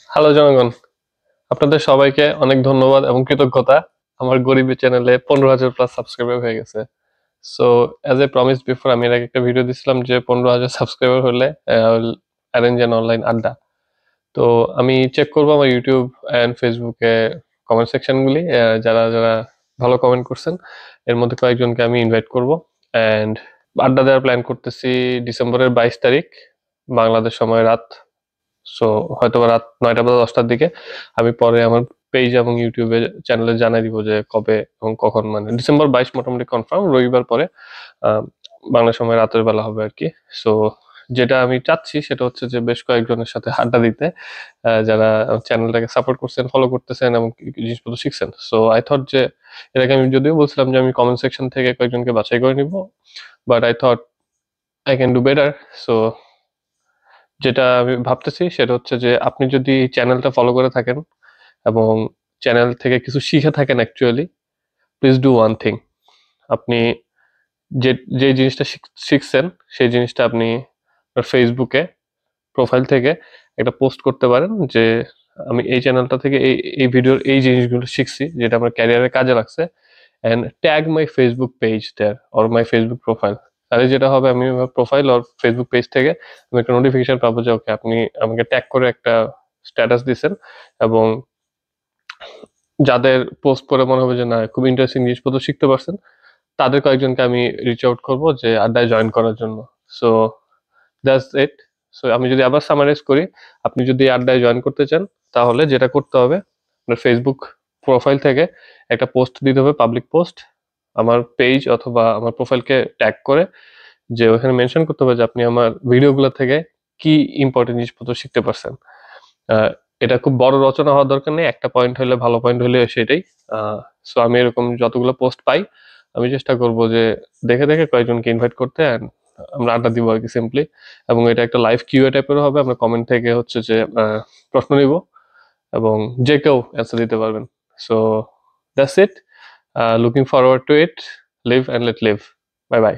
Hello জনগণ, আপনাদের সবাইকে অনেক ধন্যবাদ এবং কৃতজ্ঞতা। আমার গরিবের চ্যানেলে 15,000 প্লাস সাবস্ক্রাইবার হয়ে গেছে। So as a promise before, আমি এর আগে একটা ভিডিও দিছিলাম যে 15,000 সাবস্ক্রাইবার হলে অ্যারেঞ্জ অ্যান অনলাইন আড্ডা। তো আমি চেক করবো আমার ইউটিউব অ্যান্ড ফেসবুকে কমেন্ট সেকশনগুলি, যারা যারা ভালো কমেন্ট করছেন এর মধ্যে কয়েকজনকে আমি ইনভাইট করব। অ্যান্ড আড্ডা দেওয়ার প্ল্যান করতেছি ডিসেম্বরের 22 তারিখ বাংলাদেশ সময় রাত। সো হয়তো বা রাত 9টা বা 10টার দিকে। আমি পরে আমার পেজ এবং ইউটিউবে চ্যানেলে জানাই দিব যে কবে এবং কখন, মানে ডিসেম্বর 22 মোটামুটি কনফার্ম, রবিবার পরে আহ, বাংলা সময় রাতের বেলা হবে আর কি। সো যেটা আমি চাচ্ছি সেটা হচ্ছে যে বেশ কয়েকজনের সাথে আড্ডা দিতে, যারা চ্যানেলটাকে সাপোর্ট করছেন, ফলো করতেছেন এবং জিনিসপত্র শিখছেন। সো আই থট যে এর আগে আমি যদিও বলছিলাম যে আমি কমেন্ট সেকশন থেকে কয়েকজনকে বাছাই করে নিব, but I thought I can do better. So যেটা আমি ভাবতেছি সেটা হচ্ছে যে আপনি যদি চ্যানেলটা ফলো করে থাকেন এবং চ্যানেল থেকে কিছু শিখে থাকেন actually, please do one thing. আপনি যে যে জিনিসটা শিখছেন সেই জিনিসটা আপনি ফেসবুকে প্রোফাইল থেকে একটা পোস্ট করতে পারেন যে আমি এই চ্যানেলটা থেকে এই এই ভিডিওর এই জিনিসগুলো শিখছি যেটা আমার ক্যারিয়ারে কাজে লাগছে, and tag my Facebook page there or my Facebook profile. তাহলে যেটা হবে, আমি আমার প্রোফাইল আর ফেসবুক পেজ থেকে আমি একটা নোটিফিকেশন পাবো যে ওকে, আপনি আমাকে ট্যাগ করে একটা স্ট্যাটাস দিচ্ছেন। এবং যাদের পোস্ট পরে মনে হবে যে না খুব ইন্টারেস্টিং জিনিসপত্র শিখতে পারছেন, তাদের কয়েকজনকে আমি রিচ আউট করবো যে আড্ডায় জয়েন করার জন্য। So that's it. সো আমি যদি আবার সামারাইজ করি, আপনি যদি আড্ডায় জয়েন করতে চান তাহলে যেটা করতে হবে, আপনার ফেসবুক প্রোফাইল থেকে একটা পোস্ট দিতে হবে, পাবলিক পোস্ট, আমার পেজ অথবা আমার প্রোফাইলকে ট্যাগ করে, যে ওখানে মেনশন করতে হবে যে আপনি আমার ভিডিওগুলো থেকে কি ইম্পর্টেন্ট জিনিসপত্র শিখতে পারছেন। এটা খুব বড় রচনা হওয়ার দরকার নেই, একটা পয়েন্ট হলে, ভালো পয়েন্ট হলে সেটাই। সো আমি এরকম যতগুলো পোস্ট পাই আমি চেষ্টা করব যে দেখে দেখে কয়েকজনকে ইনভাইট করতে, and আমরা আড্ডা দিব আর কি সিম্পলি। এবং এটা একটা লাইভ কিউএ টাইপের হবে, আমরা কমেন্ট থেকে হচ্ছে যে প্রশ্ন নিব এবং যে কেউ অ্যান্সার দিতে পারবেন। So that's it. Looking forward to it. Live and let live. Bye by.